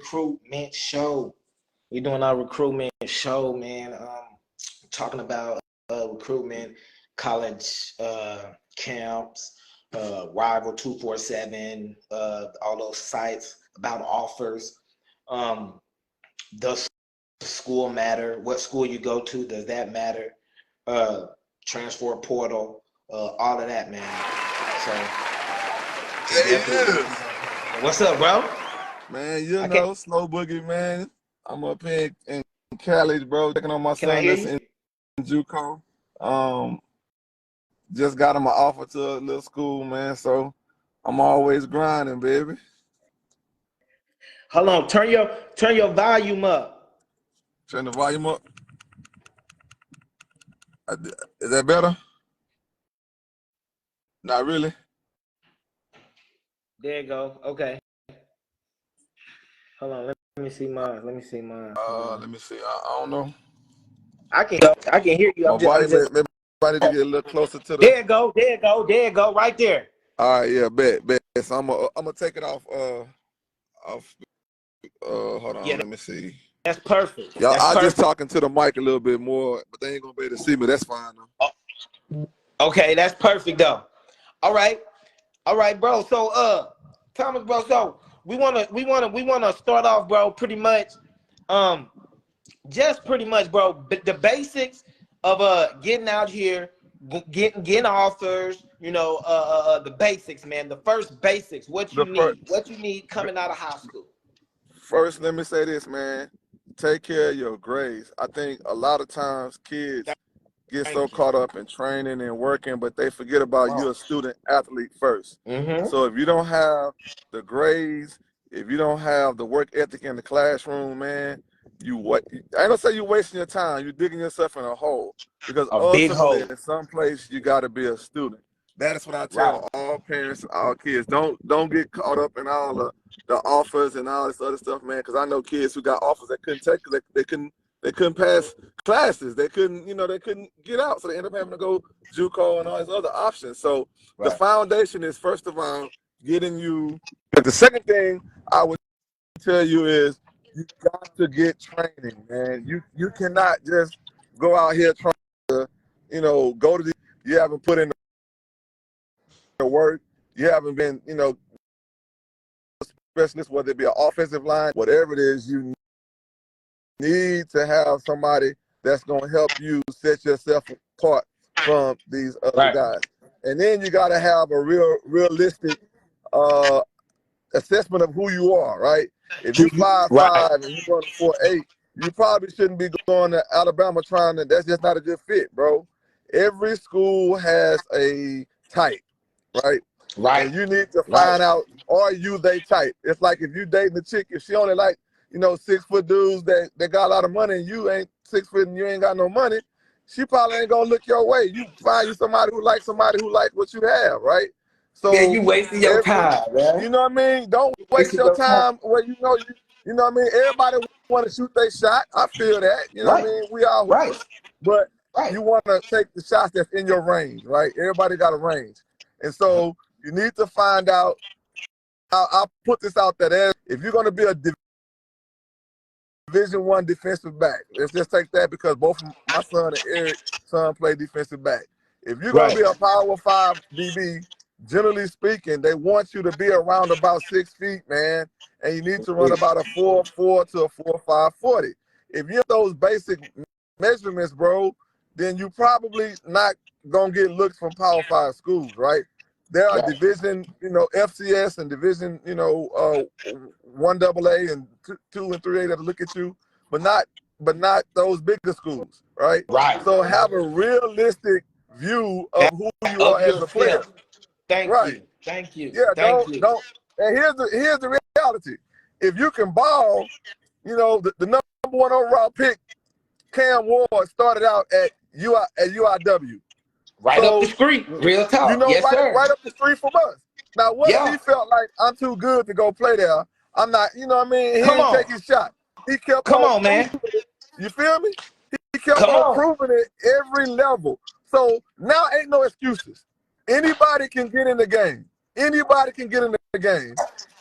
Recruitment Show. We're doing our recruitment show, man. Talking about recruitment, college camps, Rival 247, all those sites about offers. Does school matter? What school you go to, does that matter? Transfer portal, all of that, man. So There what's up, bro? Man, you know, Slow Boogie, man. I'm up here in Cali, bro, checking on my son that's in JUCO. Just got him an offer to a little school, man, so I'm always grinding, baby. Hold on, turn your volume up. Turn the volume up. Is that better? Not really. There you go. Okay. Hold on. Let me see mine. Let me see. I don't know. I can hear you. Maybe I need to get a little closer to the. There you go. Right there. All right, yeah, bet. So I'm gonna take it off. Hold on. Yeah, let me see. That's perfect. Y'all, I'm just talking to the mic a little bit more, but they ain't gonna be able to see me. That's fine though. Okay, that's perfect though. All right, bro. So, Thomas, bro. So we wanna start off, bro. Pretty much, just pretty much, bro. The basics of getting out here, getting offers. You know, the basics, man. The first basics. What you need coming out of high school. First, let me say this, man. Take care of your grades. I think a lot of times kids get so caught up in training and working, but they forget about you a student athlete first. So if you don't have the grades, if you don't have the work ethic in the classroom, man, I ain't gonna say you're wasting your time. You're digging yourself in a hole, because ultimately in some place you got to be a student. That is what I tell all parents, all kids. Don't get caught up in all the offers and all this other stuff, man. Because I know kids who got offers that couldn't take, they couldn't pass classes. They couldn't get out, so they end up having to go JUCO and all these other options. So the foundation is, first of all, getting you. But the second thing I would tell you is you got to get training, man. You cannot just go out here trying to, go to you haven't put in the work. You haven't been, specialist, whether it be an offensive line, whatever it is, you need to have somebody that's going to help you set yourself apart from these other guys. And then you got to have a realistic assessment of who you are, right? If you're 5'5" and you run 4'8", you probably shouldn't be going to Alabama that's just not a good fit, bro. Every school has a type, right? And you need to find out, are you they type? It's like if you dating a chick, if she only like, 6 foot dudes that got a lot of money and you ain't 6 foot and you ain't got no money, she probably ain't gonna look your way. You find you somebody who like what you have, right? So yeah, you wasting your time, man. You know what I mean? Don't waste your time where you know what I mean? Everybody want to shoot their shot. I feel that. You know what I mean? We all but you want to take the shots that's in your range, right? Everybody got a range. And so you need to find out. I'll put this out there. If you're going to be a Division I defensive back, let's just take that, because both my son and Eric's son play defensive back. If you're going to be a Power 5 DB, generally speaking, they want you to be around about 6 feet, man, and you need to run about a 4.4 to a 4.5 40. If you have those basic measurements, bro, then you probably not going to get looks from Power 5 schools, right? There are division, FCS and division, 1AA and 2 and 3A that look at you, but not those bigger schools, right? So have a realistic view of who you are as a player. Thank you. Yeah, don't. And here's the reality: if you can ball, the number 1 overall pick, Cam Ward, started out at UIW. Right up the street, real talk. Right up the street from us. Now, what if he felt like, I'm too good to go play there? I'm not, he didn't take his shot. He kept on man. You feel me? He kept on proving it every level. So now ain't no excuses. Anybody can get in the game.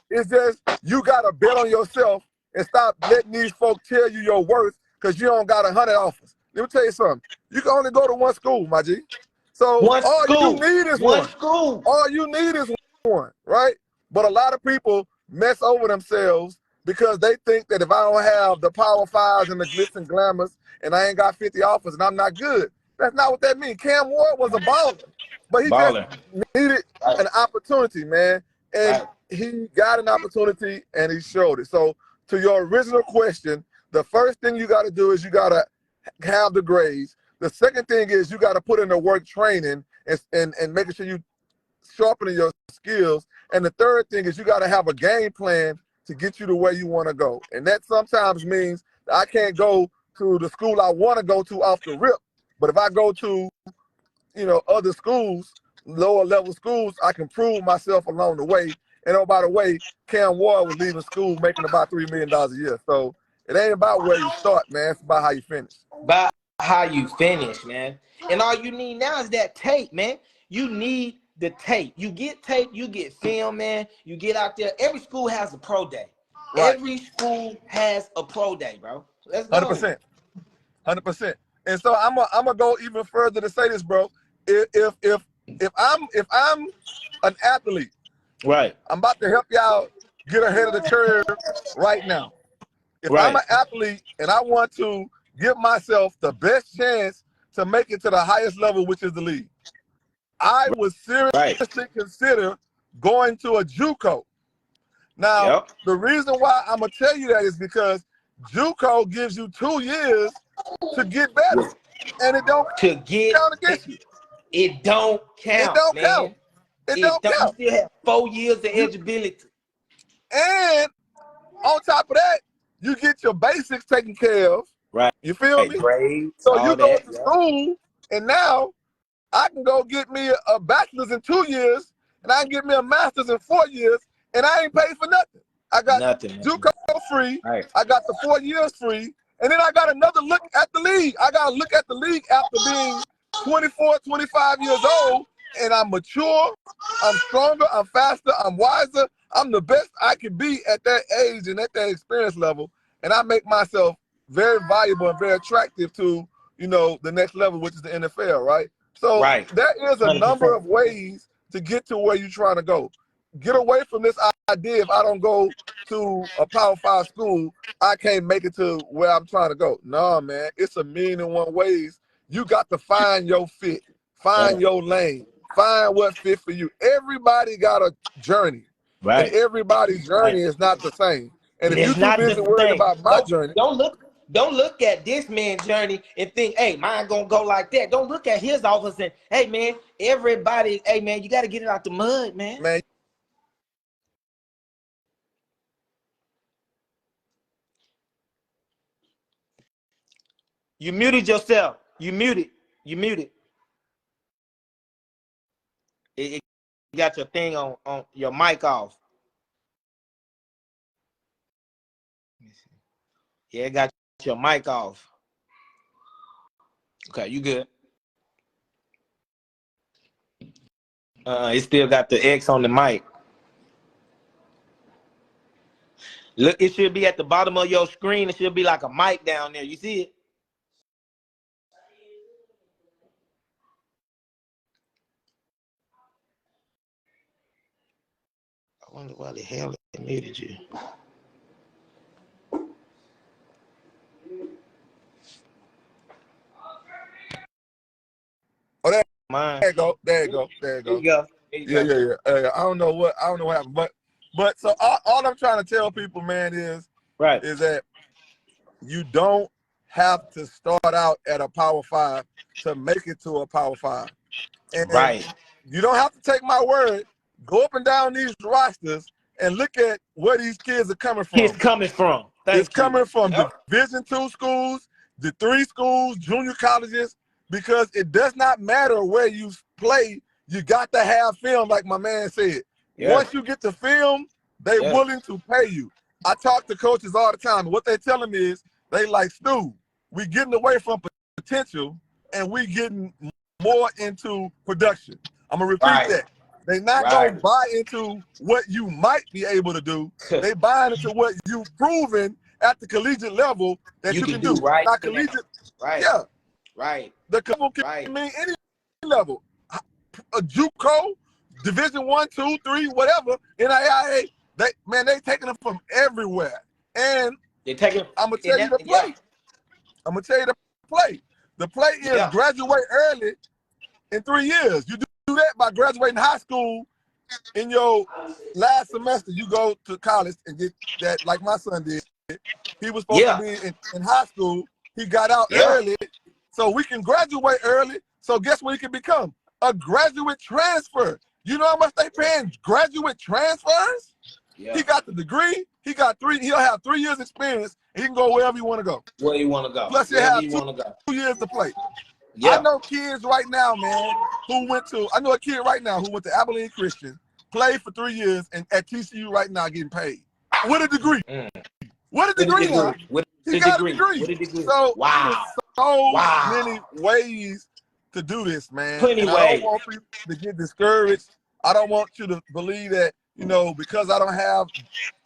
It's just, you got to bet on yourself and stop letting these folks tell you your worth because you don't got 100 offers. Let me tell you something. You can only go to one school, my G. So all you need is one. All you need is one, right? But a lot of people mess over themselves because they think that if I don't have the Power Fives and the glitz and glamours and I ain't got 50 offers and I'm not good, that's not what that means. Cam Ward was a baller, but he just needed an opportunity, man. And he got an opportunity and he showed it. So to your original question, the first thing you got to do is you got to have the grades. The second thing is you got to put in the work training and making sure you sharpening your skills. And the third thing is you got to have a game plan to get you to where you want to go. And that sometimes means that I can't go to the school I want to go to off the rip. But if I go to, you know, other schools, lower level schools, I can prove myself along the way. And oh, by the way, Cam Ward was leaving school making about $3 million a year. So it ain't about where you start, man. It's about how you finish. About how you finish, man. And all you need now is that tape, man. You need the tape. You get tape, you get film, man. You get out there. Every school has a pro day. Right. Every school has a pro day, bro. Let's go. 100%. 100%. And so I'm gonna go even further to say this, bro. If I'm an athlete, right, I'm about to help y'all get ahead of the curve right now. If I'm an athlete and I want to give myself the best chance to make it to the highest level, which is the league, I would seriously consider going to a JUCO. Now, the reason why I'm gonna tell you that is because JUCO gives you 2 years to get better, and it don't count against you. It don't count. It don't count. It don't count. You still have 4 years of eligibility. And on top of that, you get your basics taken care of. Right. You feel me? Grades, so you go to school, and now I can go get me a bachelor's in 2 years, and I can get me a master's in 4 years, and I ain't paid for nothing. I got JUCO free. Right. I got the 4 years free. And then I got another look at the league. I got to look at the league after being 24, 25 years old, and I'm mature, I'm stronger, I'm faster, I'm wiser. I'm the best I can be at that age and at that experience level. And I make myself very valuable and very attractive to, you know, the next level, which is the NFL, right? So there is a number of ways to get to where you're trying to go. Get away from this idea, if I don't go to a Power 5 school, I can't make it to where I'm trying to go. No, man, it's a million and one ways. You got to find your fit, find your lane, find what fit for you. Everybody got a journey, and everybody's journey is not the same. And if you're too busy worried about my journey, don't look at this man's journey and think, hey, mine gonna go like that. Don't look at his office and, hey, man, everybody, hey, man, you got to get it out the mud, man. You muted yourself. You muted. You muted. It got your thing on your mic off. Yeah, it got your mic off. Okay, you good. It still got the X on the mic. Look, it should be at the bottom of your screen. It should be like a mic down there. You see it? I wonder why the hell it muted you. Oh, there you go. There you go. There you go. Yeah. I don't know what happened, but so all I'm trying to tell people, man, is that you don't have to start out at a Power 5 to make it to a Power 5. And you don't have to take my word. Go up and down these rosters and look at where these kids are coming from. It's coming from. Coming from Division II schools, the 3 schools, junior colleges, because it does not matter where you play. You got to have film, like my man said. Once you get to film, they're willing to pay you. I talk to coaches all the time, and what they're telling me is, they like, Stu, we getting away from potential, and we getting more into production. I'm going to repeat that. They not gonna buy into what you might be able to do. They buying into what you've proven at the collegiate level that you can do. Right. Not collegiate. Right. Yeah. Right. The level can mean any level. A JUCO, Division 1, 2, 3, whatever, NAIA, they taking them from everywhere. And they taking. I'm gonna tell you the play. I'm gonna tell you the play. The play is graduate early in 3 years. You do that by graduating high school in your last semester. You go to college and get that, like my son did. He was supposed to be in high school. He got out early, so we can graduate early. So guess what he can become? A graduate transfer. You know how much they paying graduate transfers? Yeah. He got the degree. He'll have 3 years experience. And he can go wherever you want to go. Where you want to go. Plus he'll have 2 years to play. Yeah. I know kids right now, man, I know a kid right now who went to Abilene Christian, played for 3 years, and at TCU right now getting paid. With a degree. With a degree. He got a degree. So so many ways to do this, man. Plenty ways. I don't want people to get discouraged. I don't want you to believe that, because I don't have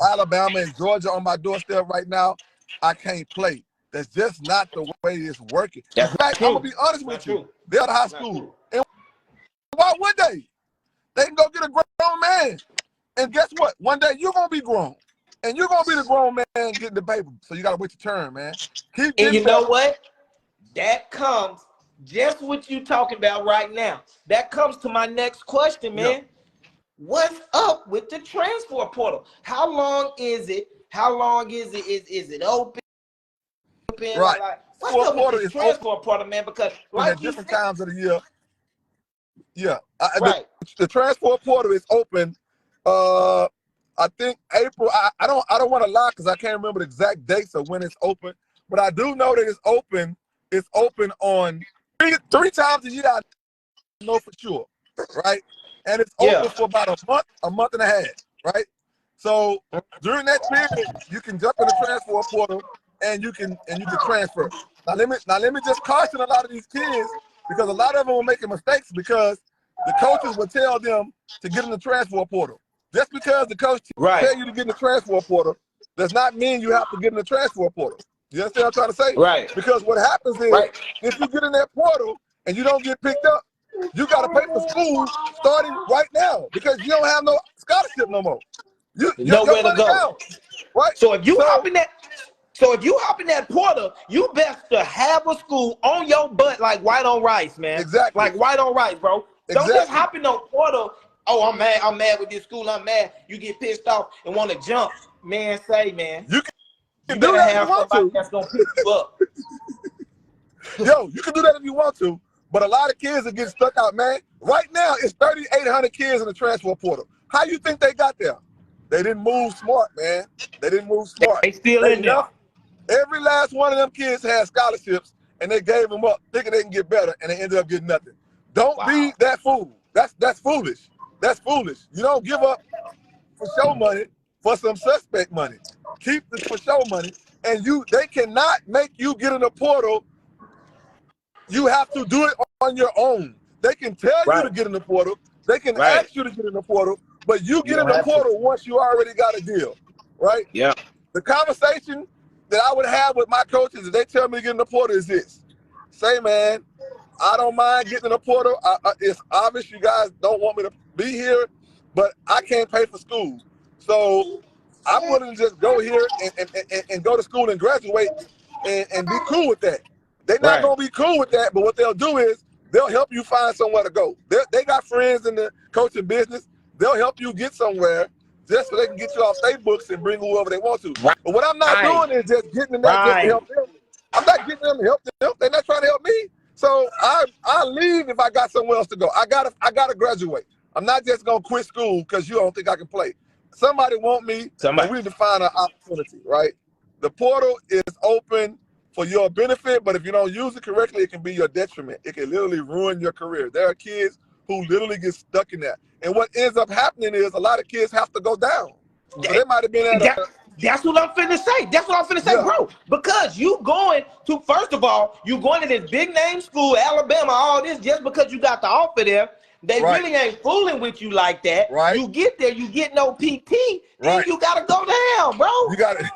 Alabama and Georgia on my doorstep right now, I can't play. That's just not the way it's working. In fact, I'm gonna be honest with you. They're out of high school. And why would they? They can go get a grown man. And guess what? One day you're gonna be grown. And you're gonna be the grown man getting the paper. So you gotta wait your turn, man. And you know what? That comes just what you talking about right now. That comes to my next question, man. Yep. What's up with the transfer portal? How long is it? Is it open? Right. What's up with the transfer portal, man? Because at different times of the year. Yeah. The transfer portal is open. I think April. I don't want to lie because I can't remember the exact dates of when it's open. But I do know that it's open. It's open on three times a year. I know for sure, right? And it's open for about a month and a half, right? So during that period, you can jump in the transfer portal and you can transfer. Now let me just caution a lot of these kids because a lot of them are making mistakes because the coaches will tell them to get in the transfer portal. Just because the coach tell you to get in the transfer portal does not mean you have to get in the transfer portal. You understand what I'm trying to say? Right. Because what happens is if you get in that portal and you don't get picked up, you got to pay for school starting right now because you don't have no scholarship no more. Nowhere to go. Down, right? So if you hop in that portal, you best to have a school on your butt like white on rice, man. Exactly. Like white on rice, bro. Don't just hop in no portal. Oh, I'm mad with this school. I'm mad. You get pissed off and want to jump. Man, you can do that if you want to. That's gonna pick you up. Yo, you can do that if you want to, but a lot of kids are getting stuck out, man. Right now, it's 3,800 kids in the transfer portal. How you think they got there? They didn't move smart, man. They didn't move smart. They still in there. Every last one of them kids had scholarships, and they gave them up thinking they can get better, and they ended up getting nothing. Don't be that fool. That's foolish. That's foolish. You don't give up for show money for some suspect money. Keep the for show money, and they cannot make you get in the portal. You have to do it on your own. They can tell you to get in the portal. They can ask you to get in the portal, but you get in the portal once you already got a deal, right? Yeah. The conversation that I would have with my coaches if they tell me to get in the portal is this. Say, man, I don't mind getting in the portal. It's obvious you guys don't want me to be here, but I can't pay for school. So I'm willing to just go here and go to school and graduate and be cool with that. They're not going to be cool with that, but what they'll do is they'll help you find somewhere to go. They got friends in the coaching business. They'll help you get somewhere just so they can get you off their books and bring whoever they want to. But what I'm not doing is just getting in there just to help them. I'm not getting them to help them. They're not trying to help me. So I leave if I got somewhere else to go. I gotta graduate. I'm not just gonna quit school because you don't think I can play. Somebody want me, and we need to find an opportunity, right? The portal is open for your benefit, but if you don't use it correctly, it can be your detriment. It can literally ruin your career. There are kids who literally get stuck in that. And what ends up happening is a lot of kids have to go down. So they might have been at That's what I'm finna say. That's what I'm finna say, bro. Because you going to, first of all, you going to this big name school, Alabama, all this, just because you got the offer there. They really ain't fooling with you like that. Right. You get there, you get no PT, then you gotta go down, bro. You gotta.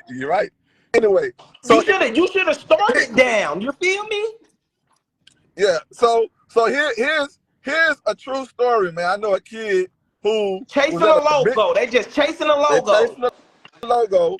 You're right. Anyway, so you should have started down. You feel me? Yeah. So here's a true story, man. I know a kid who chasing a logo. They just chasing a logo. They chasing a logo.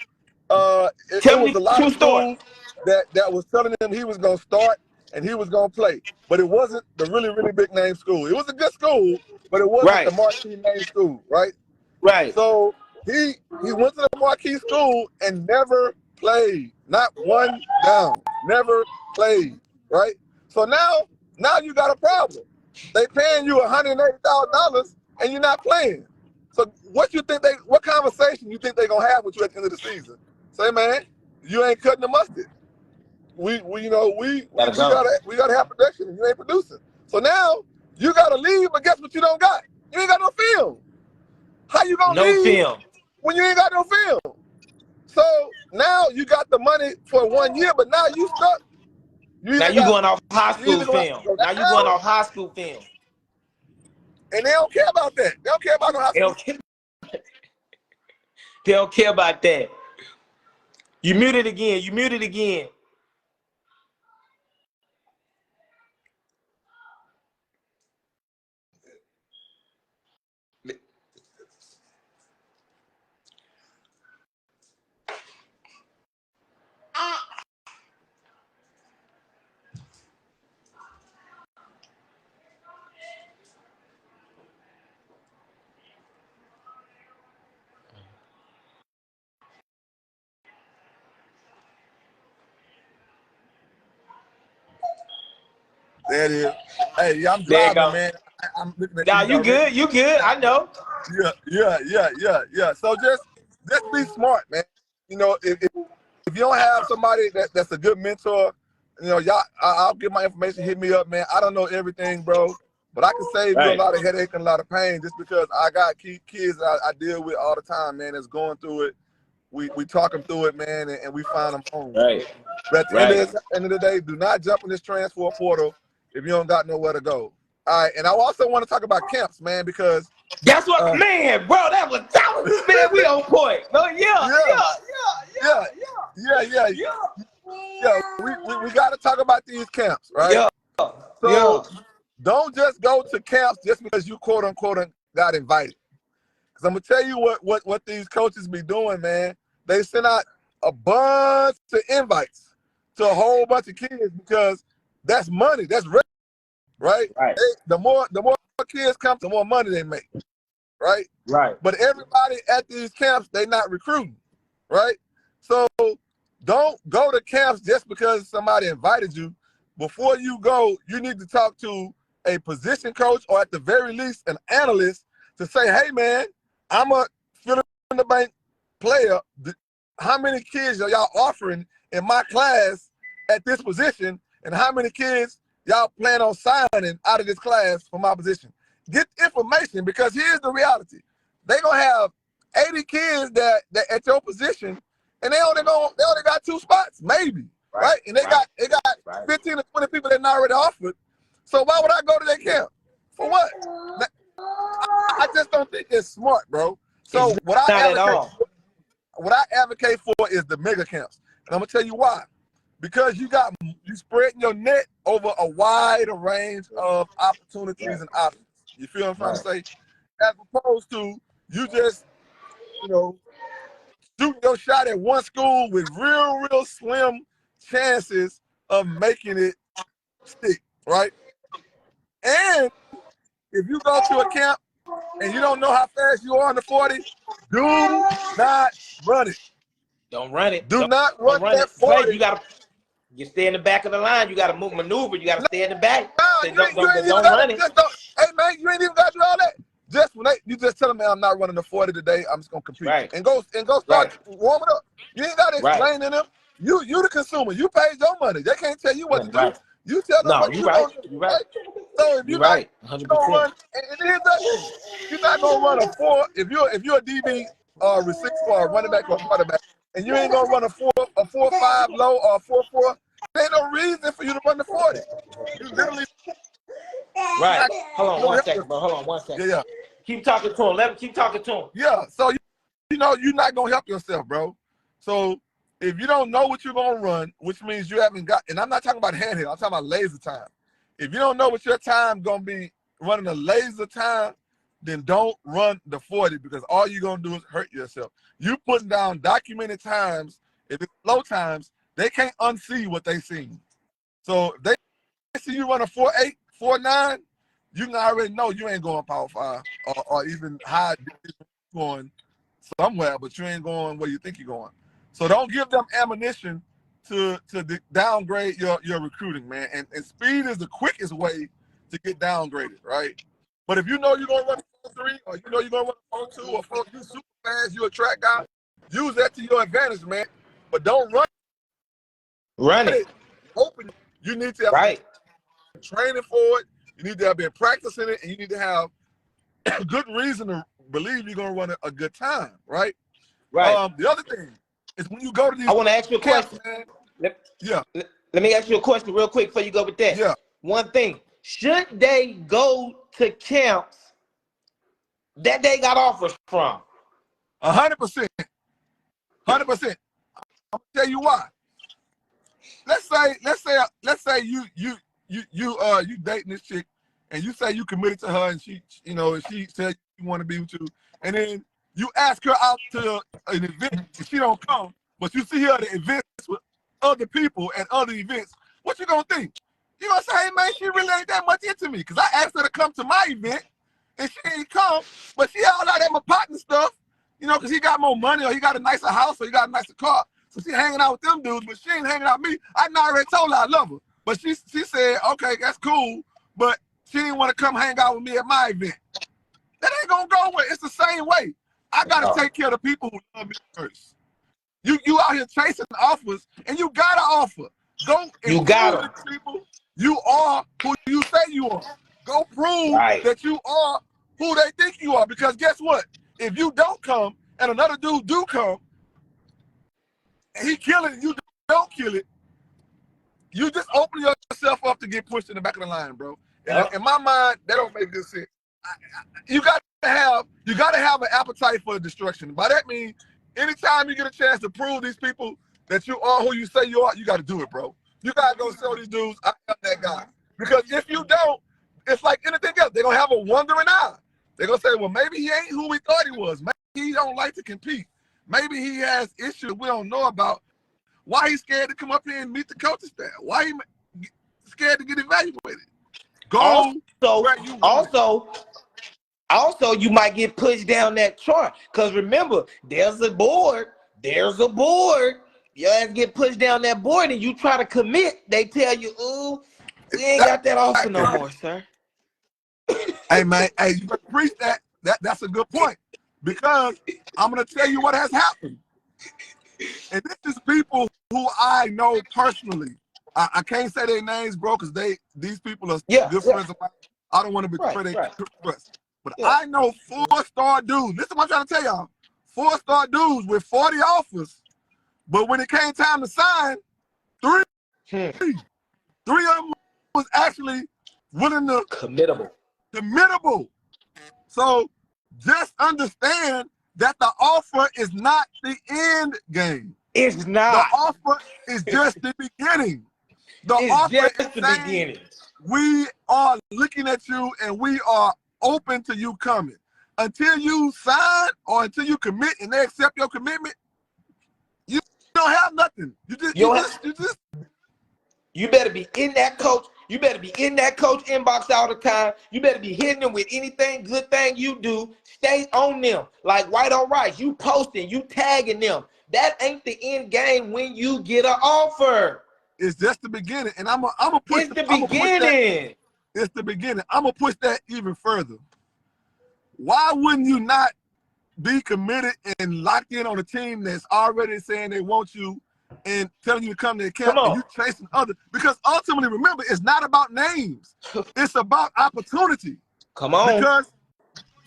It was a lot of schools that was telling him he was gonna start and he was gonna play, but it wasn't the really big name school. It was a good school, but it wasn't the marquee name school, right? Right. So he went to the marquee school and never played, not one down, never played, right? So now you got a problem. They paying you $180,000 and you're not playing. So what conversation you think they gonna have with you at the end of the season? Say, man, you ain't cutting the mustard. We gotta have production and you ain't producing. So now you gotta leave, but guess what you don't got? You ain't got no film. How you gonna leave film when you ain't got no film? So now you got the money for 1 year, but now you stuck. Now you going off high school film. Now you going off high school film. And they don't care about that. They don't care about no high school. They don't care about that. You muted again. You muted again. There it is. Hey, yeah, I'm driving, man. I'm looking at you good. You good. I know. Yeah. So just be smart, man. You know, if you don't have somebody that's a good mentor, you know, I'll get my information. Hit me up, man. I don't know everything, bro, but I can save you a lot of headache and a lot of pain just because I got kids I deal with all the time, man. That's going through it. We talk them through it, man, and we find them home. Right. But at the end of the day, do not jump in this transfer portal if you don't got nowhere to go. All right, and I also want to talk about camps, man, because that's what, man, bro. That was man. We on point. No, yeah. We got to talk about these camps, right? So don't just go to camps just because you quote unquote got invited. Because I'm gonna tell you what these coaches be doing, man. They send out a bunch of invites to a whole bunch of kids because that's money. That's revenue, right? The more kids come, the more money they make, right? But everybody at these camps, they not recruiting, right? So don't go to camps just because somebody invited you. Before you go, you need to talk to a position coach or at the very least an analyst to say, hey, man, I'm a fill-in-the-bank player. How many kids are y'all offering in my class at this position? And how many kids y'all plan on signing out of this class for my position? Get information, because here's the reality. They're going to have 80 kids that at your position, and they only got 2 spots, maybe, right? And they got 15 to 20 people that not already offered. So why would I go to their camp? For what? I just don't think it's smart, bro. So what I advocate for is the mega camps. And I'm going to tell you why. Because you spreading your net over a wide range of opportunities and options. You feel what I'm trying to say? As opposed to you just, shooting your shot at one school with real slim chances of making it stick, right? And if you go to a camp and you don't know how fast you are on the 40, do not run it. Don't run it. Do not run that 40. You stay in the back of the line. You got to move, maneuver. You got to stay in the back. Don't run it. Hey, man, you ain't even got to do all that. Just when you just tell them, man, I'm not running the 40 today. I'm just gonna compete and go start warming up. You ain't got to explain to them. You the consumer. You paid your money. They can't tell you what to do. You tell them what you want to do. So if you don't run, and here's the thing, you're not gonna run a 4 if you're a DB or a receiver or a running back or a quarterback, and you ain't gonna run a 4.5 low or a 4.4. There ain't no reason for you to run the 40. You literally Right. Hold on 1 second, bro. Hold on 1 second. Yeah. Keep talking to him. Let him keep talking to him. Yeah. So you know you're not gonna help yourself, bro. So if you don't know what you're gonna run, which means you haven't got, and I'm not talking about handheld, I'm talking about laser time. If you don't know what your time gonna be running a laser time, then don't run the 40 because all you're gonna do is hurt yourself. You putting down documented times, if it's low times, they can't unsee what they seen. So if they see you run a 4.8, 4.9, you can already know you ain't going Power 5 or even high going somewhere, but you ain't going where you think you're going. So don't give them ammunition to downgrade your recruiting, man. And speed is the quickest way to get downgraded, right? But if you know you're going to run a 4.3 or you know you're going to run a 4.2 or 4, you super fast, you a track guy, use that to your advantage, man. But don't run it. Open. You need to have training for it. You need to have been practicing it, and you need to have a good reason to believe you're going to run a good time, right? Right. The other thing is when you go to these, I want to ask you a question. Man, let me ask you a question real quick before you go with that. Yeah. One thing, should they go to camps that they got offers from? 100%. 100%. I'll tell you why. Let's say you dating this chick and you say you committed to her and she said you want to be with you, and then you ask her out to an event and she don't come, but you see her at the events with other people at other events, what you gonna think? You gonna say, hey man, she really ain't that much into me because I asked her to come to my event and she ain't come, but she all out at my partner stuff, because he got more money or he got a nicer house or he got a nicer car. So she hanging out with them dudes, but she ain't hanging out with me. I already told her I love her. But she said, okay, that's cool, but she didn't want to come hang out with me at my event. That ain't gonna go with. It's the same way. I gotta take care of the people who love me first. You out here chasing offers, and you gotta offer. Go and prove to people you are who you say you are. Go prove that you are who they think you are. Because guess what? If you don't come and another dude do come, and he kill it and you don't kill it, you just open yourself up to get pushed in the back of the line, bro. In my mind, that don't make good sense. You gotta have an appetite for destruction. By that means, anytime you get a chance to prove these people that you are who you say you are, you gotta do it, bro. You gotta go show these dudes I am that guy. Because if you don't, it's like anything else. They're gonna have a wondering eye. They're gonna say, well, maybe he ain't who we thought he was. Maybe he don't like to compete. Maybe he has issues we don't know about. Why he scared to come up here and meet the coaching staff? Why he scared to get evaluated? Also, you might get pushed down that chart. Because remember, there's a board. You ass get pushed down that board and you try to commit. They tell you, ooh, we ain't got that offer no more, sir. Hey, man, you better preach that. That's a good point. Because I'm going to tell you what has happened. And this is people who I know personally. I can't say their names, bro, because these people are good friends of mine. I don't want to betray their trust. But I know 4-star dudes. Listen, what I'm trying to tell y'all. 4-star dudes with 40 offers. But when it came time to sign, three of them was actually willing to committable. So just understand that the offer is not the end game. It's not. The offer is just the beginning. It's just the beginning. We are looking at you and we are open to you coming. Until you sign or until you commit and they accept your commitment, you don't have nothing. You better be in that coach. You better be in that coach inbox all the time. You better be hitting them with anything good thing you do. Stay on them like white on rice. You posting, you tagging them. That ain't the end game when you get an offer. It's just the beginning, and I'm gonna push. It's the beginning. It's the beginning. I'm gonna push that even further. Why wouldn't you not be committed and locked in on a team that's already saying they want you and telling you to come to their camp and you chasing others? Because ultimately, remember, it's not about names. It's about opportunity. Come on. Because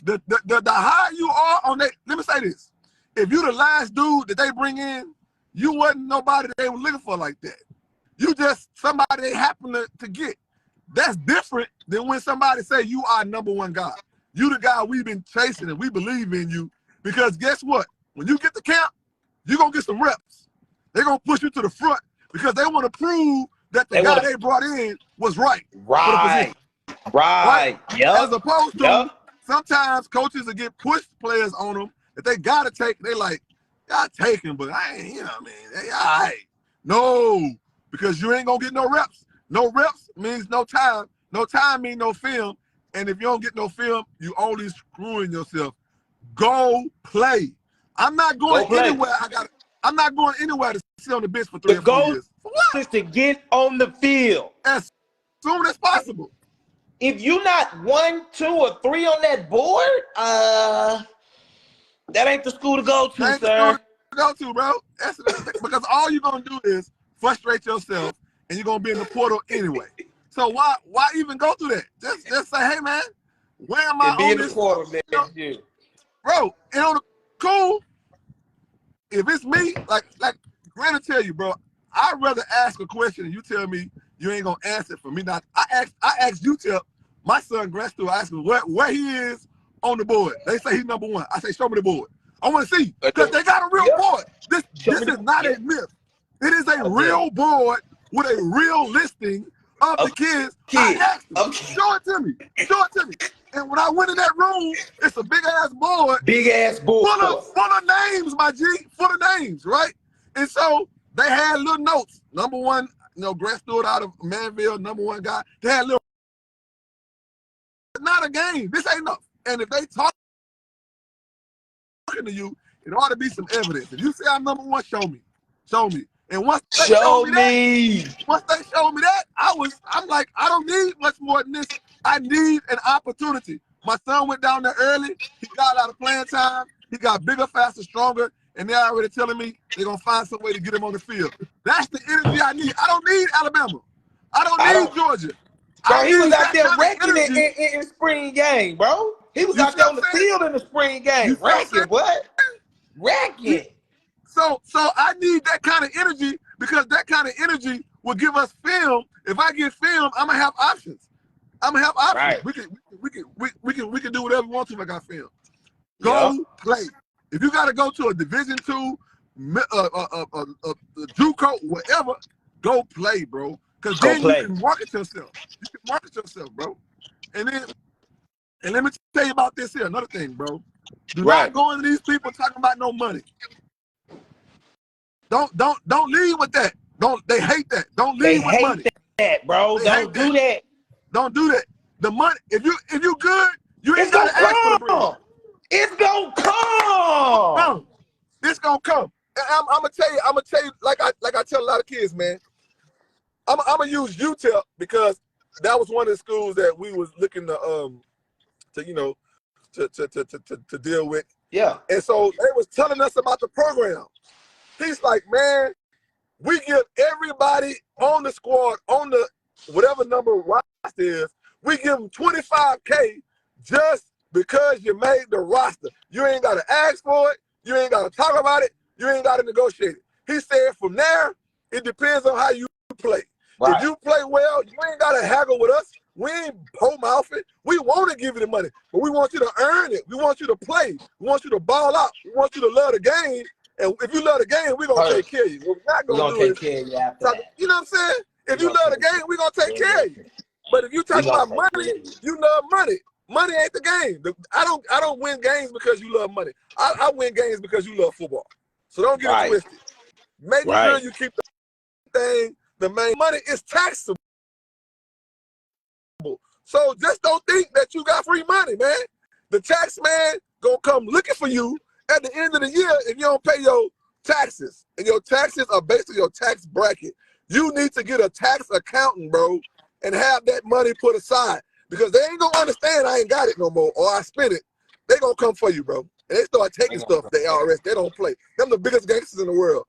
the higher you are on that, let me say this. If you the last dude that they bring in, you wasn't nobody that they were looking for like that. You just somebody they happen to get. that's different than when somebody say you are number one guy. You the guy we've been chasing and we believe in you. Because guess what? When you get to camp, you're going to get some reps. They're going to push you to the front because they want to prove that the guy they brought in was right. For the position. Right. Yep. As opposed to sometimes coaches will get pushed players on them that they got to take. They like, I take him, but I ain't, you know what I mean? Hey, all right. No, because you ain't going to get no reps. No reps means no time. No time means no film. And if you don't get no film, you only screwing yourself. Go play. I'm not going anywhere. I'm not going anywhere to sit on the bench for 3 or 4 years. The goal is to get on the field as soon as possible. If you're not 1, 2, or 3 on that board, that ain't the school to go to, sir. The school to go to, bro. That's because all you're gonna do is frustrate yourself, and you're gonna be in the portal anyway. So why even go through that? Just say, hey man, where am I on this portal, man? Bro, and on the cool, if it's me, like Grant will tell you, bro, I'd rather ask a question and you tell me you ain't gonna answer it for me. Not I asked you tell my son Grant Stewart, I asked him where he is on the board. They say he's number 1. I say, show me the board. I want to see because they got a real board. This is not a myth. It is a real board with a real listing of the kids. I asked them, show it to me. Show it to me. And when I went in that room, it's a big-ass board. Full of names, my G. Full of names, right? And so they had little notes. Number 1, Grant Stewart out of Manville, number 1 guy. They had little. It's not a game. This ain't enough. And if they talking to you, it ought to be some evidence. If you say I'm number 1, show me. Show me. And once they showed me that, I'm like, I don't need much more than this. I need an opportunity. My son went down there early. He got out of playing time. He got bigger, faster, stronger. And they're already telling me they're going to find some way to get him on the field. That's the energy I need. I don't need Alabama. I don't need Georgia. Bro, he was out there wrecking it in spring game, bro. He was out there on the field in the spring game. Wrecking, what? Wrecking. So I need that kind of energy because that kind of energy will give us film. If I get film, I'm gonna have options. Right. We can do whatever we want to if I got film. Go play. If you gotta go to a Division II, JUCO, whatever, go play, bro. Because then you can market yourself. You can market yourself, bro. And let me tell you about this here. Another thing, bro. Do not go into these people talking about no money. Don't lead with that. They hate that. Don't lead with money. That, bro. Don't do that. Don't do that. The money, if you good, you ain't gotta ask for the bread. It's gonna come. It's gonna come. And I'm gonna tell you, like I tell a lot of kids, man. I'm gonna use UTEP because that was one of the schools that we was looking to deal with. Yeah. And so they was telling us about the program. He's like, man, we give everybody on the squad, on the whatever number roster is, we give them $25K just because you made the roster. You ain't got to ask for it. You ain't got to talk about it. You ain't got to negotiate it. He said from there, it depends on how you play. Right. If you play well, you ain't got to haggle with us. We ain't po-mouthing. We want to give you the money, but we want you to earn it. We want you to play. We want you to ball out. We want you to love the game. And if you love the game, we're going to take care of you. What we're not going to do is, care of you after that. You know what I'm saying? If you love the game, we're going to take care of you. But if you talk about money, you love money. Money ain't the game. I don't win games because you love money. I win games because you love football. So don't get it twisted. Make sure you keep the thing, the main money is taxable. So just don't think that you got free money, man. The tax man gonna come looking for you at the end of the year if you don't pay your taxes. And your taxes are based on your tax bracket. You need to get a tax accountant, bro, and have that money put aside. Because they ain't gonna understand I ain't got it no more or I spent it. They gonna come for you, bro. And they start taking stuff, they don't play. Them the biggest gangsters in the world.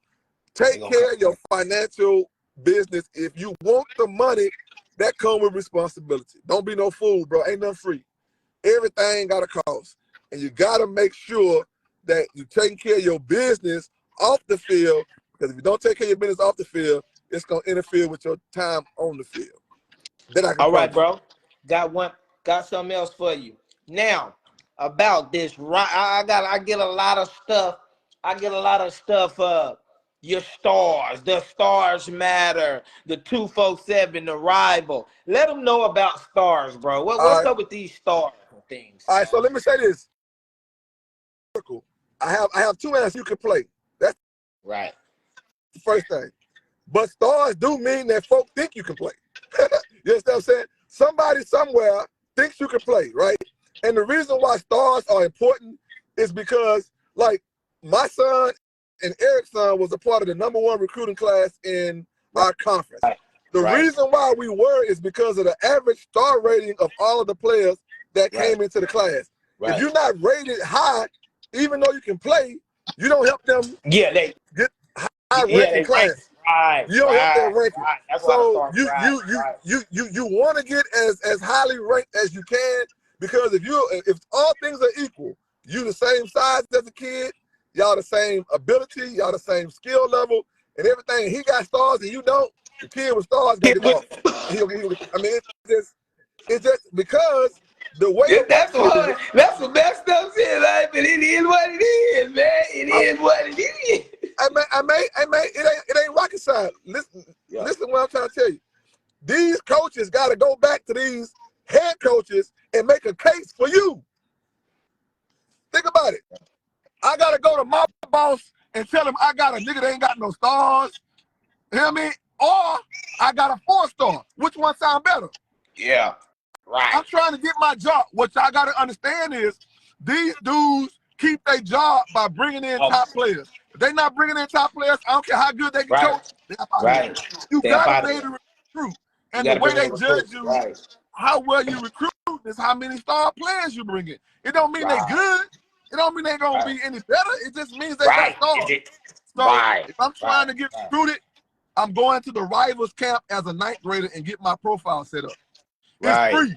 Take care of your financial business. If you want the money, that comes with responsibility. Don't be no fool, bro. Ain't nothing free. Everything got a cost. And you got to make sure that you're taking care of your business off the field. Because if you don't take care of your business off the field, it's going to interfere with your time on the field. that I can All right, promise. bro. Got something else for you. Now, about this, right? I get a lot of stuff. Your stars, the stars matter. The 247, the rival. Let them know about stars, bro. What's up with these stars and things? All right, so let me say this. I have 2 answers you can play. That's right. The first thing. But stars do mean that folk think you can play. You understand what I'm saying? Somebody somewhere thinks you can play, right? And the reason why stars are important is because, like, my son and Eric's son was a part of the #1 recruiting class in our conference. The reason why we were is because of the average star rating of all of the players that came into the class. If you're not rated high, even though you can play, you don't help them they get high ranking class. You don't help their ranking. So you want to get as highly ranked as you can, because if all things are equal, you the same size as a kid, y'all the same ability, y'all the same skill level and everything. He got stars and you don't. The kid with stars gonna get off. I mean, it's just because the way that's what that stuff is, like, but it is what it is, man. It is what it is. It ain't rocket science. Listen to what I'm trying to tell you. These coaches got to go back to these head coaches and make a case for you. Think about it. I got to go to my boss and tell him I got a nigga that ain't got no stars. You know what I mean? Or I got a 4-star. Which one sound better? Yeah. Right. I'm trying to get my job. What y'all got to understand is these dudes keep their job by bringing in top players. If they not bringing in top players, I don't care how good they can coach. You got to be able to recruit. And the way they judge you, how well you recruit is how many star players you bring in. It don't mean they good. It don't mean they gonna be any better. It just means they got stars. So if I'm trying to get recruited, I'm going to the rivals camp as a 9th grader and get my profile set up. It's free.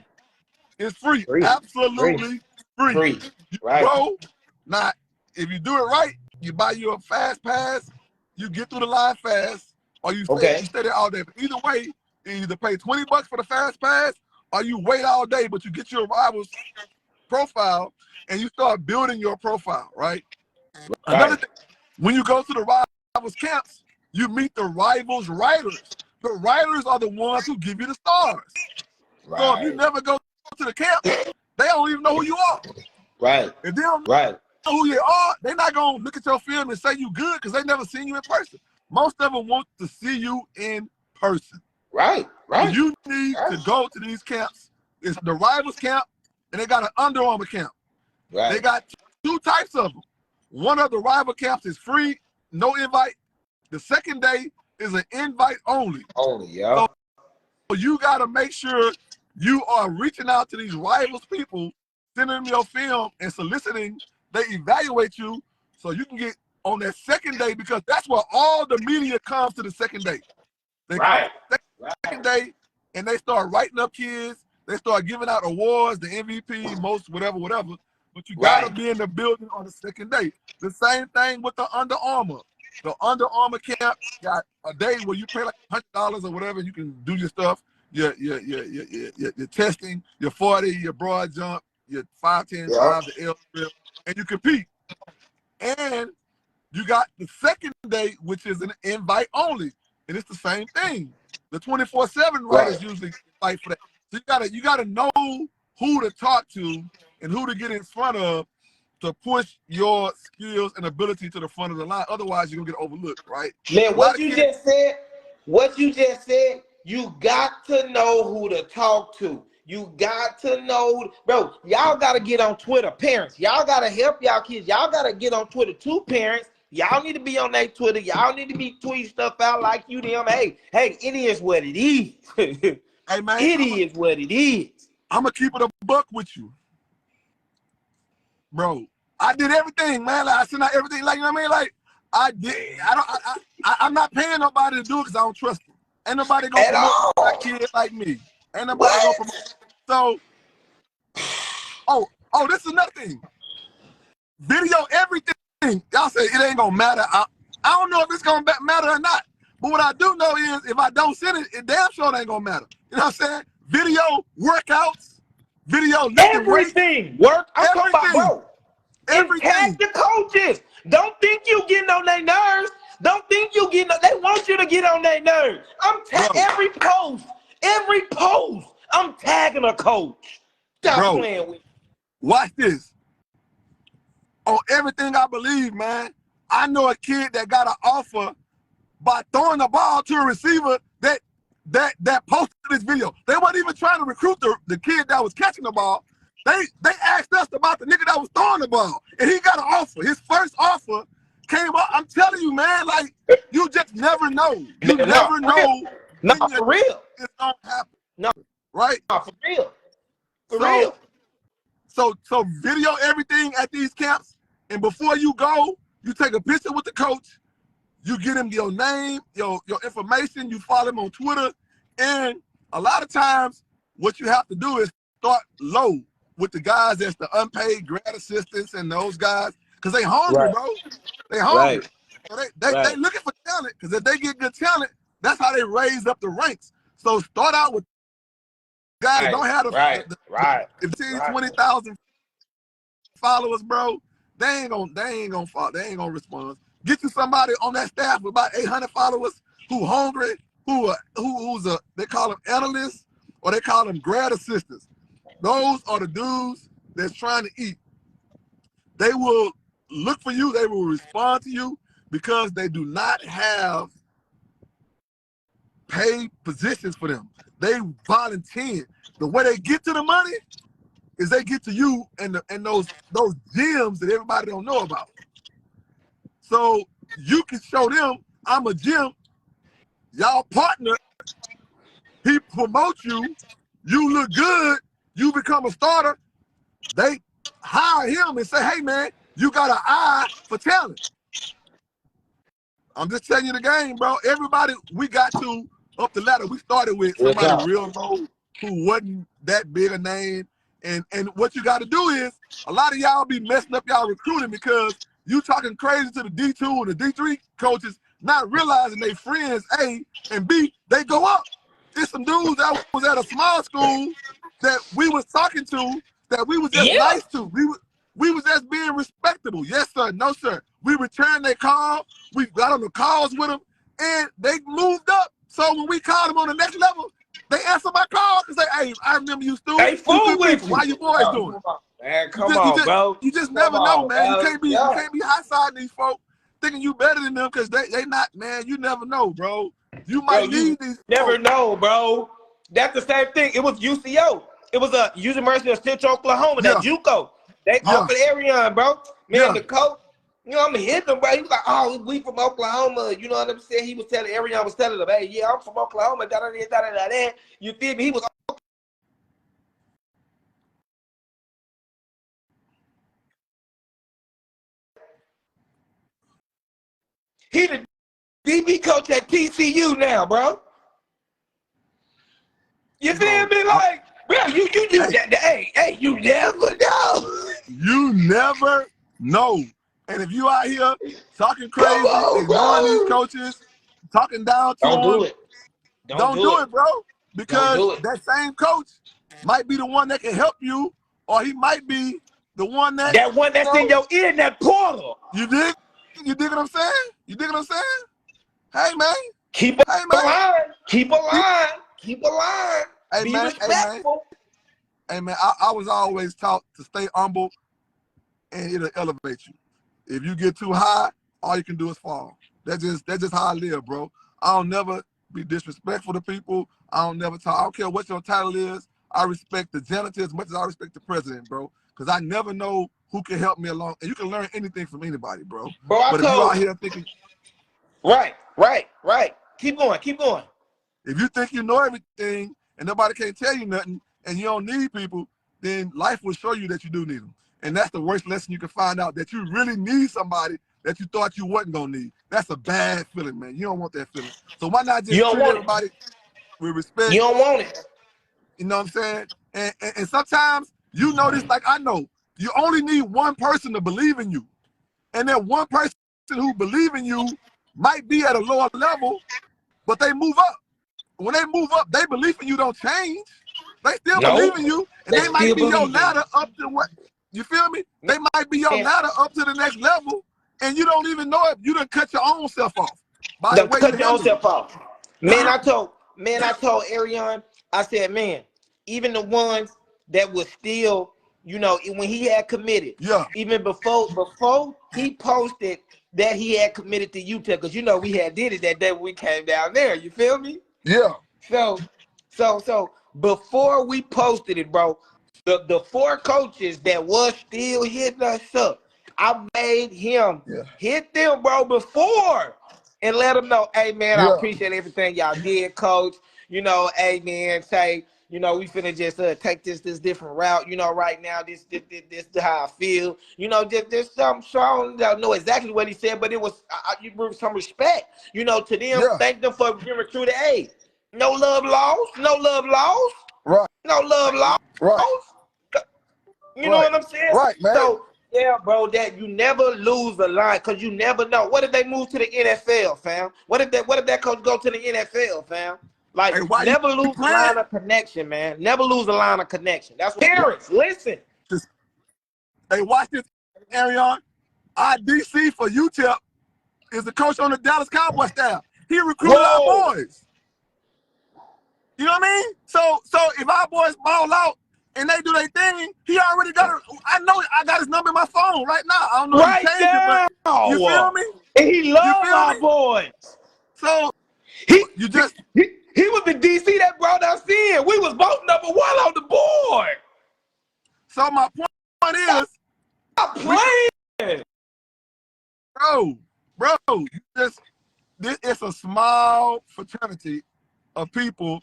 It's free. Absolutely free. You go. Now, if you do it right, you buy you a fast pass, you get through the line fast, or you stay there all day. But either way, you either pay $20 for the fast pass, or you wait all day, but you get your rivals profile and you start building your profile, right? Another thing, when you go to the rivals camps, you meet the rivals writers. The writers are the ones who give you the stars. So if you never go to the camp, they don't even know who you are. If they don't know who you are, they're not going to look at your film and say you good because they never seen you in person. Most of them want to see you in person. So you need to go to these camps. It's the rivals camp, and they got an Under Armour camp. They got 2 types of them. One of the rival camps is free, no invite. The second day is an invite only. So you got to make sure you are reaching out to these rivals people, sending them your film and soliciting. They evaluate you so you can get on that second day, because that's where all the media comes to the second day. They come second day and they start writing up kids. They start giving out awards, the MVP, most whatever. But you got to be in the building on the second day. The same thing with the Under Armour. The Under Armour camp got a day where you pay like $100 or whatever. You can do your stuff, your testing, your 40, your broad jump, your 5'10", 5, the L strip, and you compete. And you got the second day, which is an invite only, and it's the same thing. The 24/7 writers usually fight for that. So you gotta know who to talk to and who to get in front of to push your skills and ability to the front of the line. Otherwise, you're gonna get overlooked, right? Man, what you just said, you got to know who to talk to. You got to know, bro, y'all got to get on Twitter. Parents, y'all got to help y'all kids. Y'all got to get on Twitter too, parents. Y'all need to be on that Twitter. Y'all need to be tweeting stuff out like you them. Hey, it is what it is. Hey, man. It is what it is. I'm going to keep it a buck with you. Bro, I did everything, man. Like, I sent out everything. Like, you know what I mean? Like, I'm not paying nobody to do it because I don't trust them. Ain't nobody going to promote a kid like me. Ain't nobody going to promote. So, this is another thing. Video everything. Y'all say it ain't going to matter. I don't know if it's going to matter or not. But what I do know is if I don't send it, it damn sure ain't going to matter. You know what I'm saying? video workouts, video lifting everything. Weights, I'm talking about, bro. Everything. And tag the coaches. Don't think you getting on their nerves. Don't think you getting on, they want you to get on their nerves. I'm every post, I'm tagging a coach. Stop playing with me. Watch this. On everything I believe, man, I know a kid that got an offer by throwing the ball to a receiver that posted this video. They weren't even trying to recruit the kid that was catching the ball. They asked us about the nigga that was throwing the ball, and he got an offer. His first offer came up. I'm telling you, man, like, you just never know. You never know. No, for real. It's gonna happen. No, right? No, for real. For real. So video everything at these camps, and before you go, you take a picture with the coach. You get him your name, your information. You follow him on Twitter, and a lot of times, what you have to do is start low with the guys that's the unpaid grad assistants and those guys, because they hungry, bro. They hungry. So they looking for talent, because if they get good talent, that's how they raise up the ranks. So start out with guys that don't have if 20,000 followers, bro, they ain't gonna respond. Get you somebody on that staff with about 800 followers who hungry, they call them analysts or they call them grad assistants. Those are the dudes that's trying to eat. They will look for you. They will respond to you because they do not have paid positions for them. They volunteer. The way they get to the money is they get to you and those gyms that everybody don't know about. So you can show them, I'm a gym, y'all partner, he promotes you, you look good, you become a starter, they hire him and say, hey man, you got an eye for talent. I'm just telling you the game, bro. Everybody we got to up the ladder, we started with somebody real low who wasn't that big a name. And what you got to do is, a lot of y'all be messing up y'all recruiting because you talking crazy to the D2 and the D3 coaches, not realizing they friends A and B, they go up. It's some dudes that was at a small school that we was talking to, that we was just nice to. We was just being respectable. Yes, sir. No, sir. We returned their call. We got on the calls with them, and they moved up. So when we called them on the next level, they answered my call because hey, I remember you, Stu. They fool with you. How you boys doing? Man, come on, bro. You just never know, man. You can't be high-siding these folks thinking you better than them because they not, man. You never know, bro. You might need these. Never know, bro. That's the same thing. It was UCO. It was a University of Central Oklahoma, that JUCO. They offered Arion, bro. Man, the coach, you know, I'm hitting him, bro. He was like, oh, we from Oklahoma. You know what I'm saying? He was telling, Arion was telling him, hey, yeah, I'm from Oklahoma. Da-da-da-da-da-da. You feel me? He was. He the DB coach at TCU now, bro. You feel me? Like, bro, you hey, you never know. You never know. And if you out here talking crazy, ignoring these coaches, talking down to them, don't do it, bro. Because that same coach might be the one that can help you, or he might be the one that's in your ear, that portal. You dig? You dig what I'm saying? You dig what I'm saying? Hey man, keep a line. Keep a line. Keep a line. Hey be man, respectful. Hey man, I was always taught to stay humble, and it'll elevate you. If you get too high, all you can do is fall. That's just how I live, bro. I don't never be disrespectful to people. I don't never talk. I don't care what your title is. I respect the janitor as much as I respect the president, bro. Because I never know who can help me along. And you can learn anything from anybody, bro. But if you out here thinking... Right. Keep going. If you think you know everything and nobody can't tell you nothing and you don't need people, then life will show you that you do need them. And that's the worst lesson you can find out, that you really need somebody that you thought you wasn't going to need. That's a bad feeling, man. You don't want that feeling. So why not just treat everybody with respect? You don't want it. You know what I'm saying? And sometimes, you know this like I know, you only need one person to believe in you. And that one person who believe in you might be at a lower level, but they move up. When they move up, their belief in you don't change. They still believe in you, and they might be your ladder up to what, you feel me? They might be your ladder up to the next level, and you don't even know it. You done cut your own self off. Cut your own self off. Man, I told Arion, I said, man, even the ones that was still, you know, when he had committed, even before he posted that he had committed to Utah, because you know we had did it that day when we came down there. You feel me? Yeah. So before we posted it, bro, the 4 coaches that was still hitting us up, I made him hit them, bro, before and let them know, hey man, I appreciate everything y'all did, coach. You know, hey man, say, you know, we finna just take this different route. You know, right now, this is how I feel. You know, just something. So I don't know exactly what he said, but it was you bring some respect. You know, to them, thank them for being recruited. Hey, no love lost, no love lost, right? No love lost, right? You know what I'm saying? Right, man. So yeah, bro, that you never lose the line because you never know. What if they move to the NFL, fam? What if that coach go to the NFL, fam? Like, hey, never lose the line of connection, man. Never lose the line of connection. That's what parents listen. Hey, watch this, Arion. Our DC for UTEP is the coach on the Dallas Cowboy staff. He recruited our boys. You know what I mean? So if our boys ball out and they do their thing, he already got it. I know I got his number in my phone right now. I don't know if he changed it, but you feel me? And he loves our boys. So he was the DC that brought us in. We was both number 1 on the board. So my point is, stop playing, bro. It's a small fraternity of people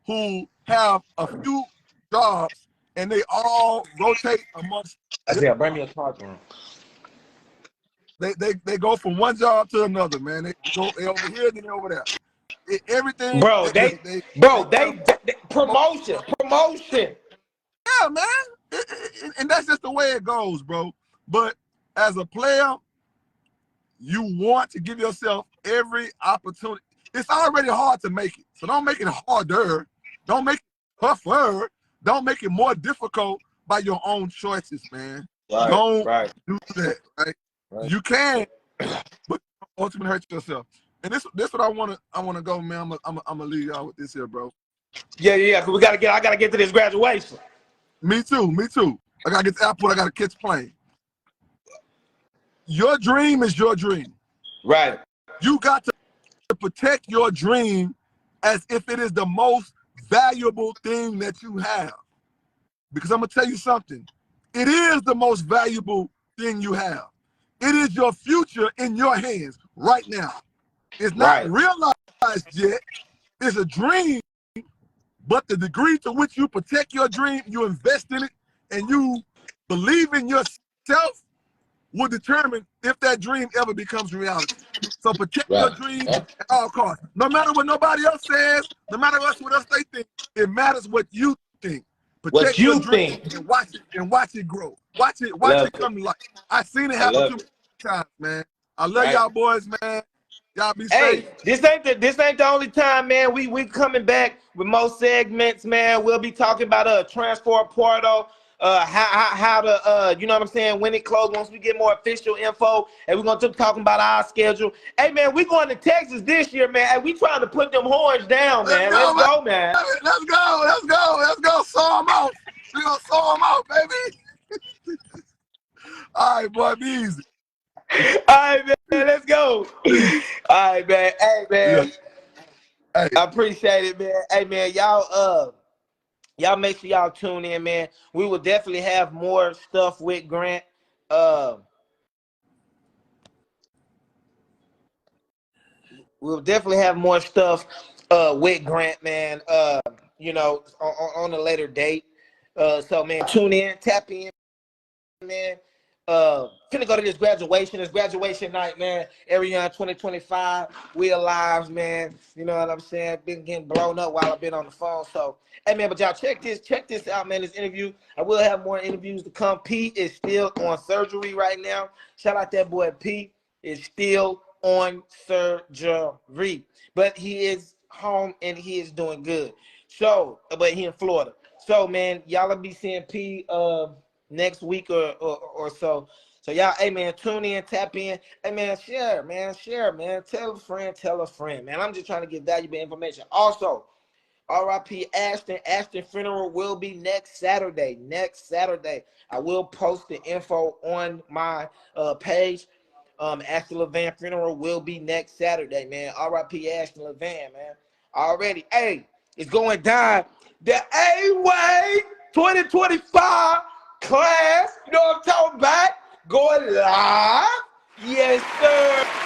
who have a few jobs and they all rotate amongst. Isaiah, bring me a charger. They go from one job to another, man. They over here, then they over there. Everything, bro. They promotion. Yeah, man, and that's just the way it goes, bro. But as a player, you want to give yourself every opportunity. It's already hard to make it, so don't make it harder. Don't make it tougher. Don't make it more difficult by your own choices, man. Don't do that, right? You can, but ultimately hurt yourself. And this what I wanna go, man. I'm gonna leave y'all with this here, bro. Yeah. Cause I gotta get to this graduation. Me too. I gotta get to the airport. I gotta catch a plane. Your dream is your dream. Right. You got to protect your dream as if it is the most valuable thing that you have. Because I'm gonna tell you something. It is the most valuable thing you have. It is your future in your hands right now. It's not realized yet. It's a dream, but the degree to which you protect your dream, you invest in it, and you believe in yourself will determine if that dream ever becomes reality. So protect your dream at all costs. No matter what nobody else says, no matter what else they think, it matters what you think. Protect your dream and watch it grow. Watch it come to life. I've seen it happen too many times, man. I love y'all boys, man. Y'all be safe. This ain't the only time, man. We coming back with more segments, man. We'll be talking about transfer portal, how to you know what I'm saying, when it closed, once we get more official info, and we're gonna keep talking about our schedule. Hey man, we going to Texas this year, man. Hey, we trying to put them horns down, man. Let's go, man. Let's go. Saw them out. We gonna saw them out, baby. All right, boy, be easy. All right, man. Let's go. All right, man. Hey, man. Hey. I appreciate it, man. Hey, man, y'all make sure y'all tune in, man. We will definitely have more stuff with Grant. We'll definitely have more stuff with Grant, man. You know, on a later date. So, man, tune in, tap in, man. Finna go to this graduation. It's graduation night, man. Arion 2025. We alive, man. You know what I'm saying? Been getting blown up while I've been on the phone. So, hey, man, but y'all check this out, man. This interview. I will have more interviews to come. Pete is still on surgery right now. Shout out that boy Pete is still on surgery, but he is home and he is doing good. So, but he in Florida. So, man, y'all will be seeing P next week or so. So y'all, hey man, tune in, tap in. Hey man, share, man. Tell a friend, man. I'm just trying to get valuable information. Also, R.I.P. Ashton. Ashton funeral will be next Saturday. I will post the info on my page. Ashton Levan funeral will be next Saturday, man. R.I.P. Ashton Levan, man. Already, hey, it's going down. The A-Way 2025 class, you know what I'm talking about? Going live. Yes, sir.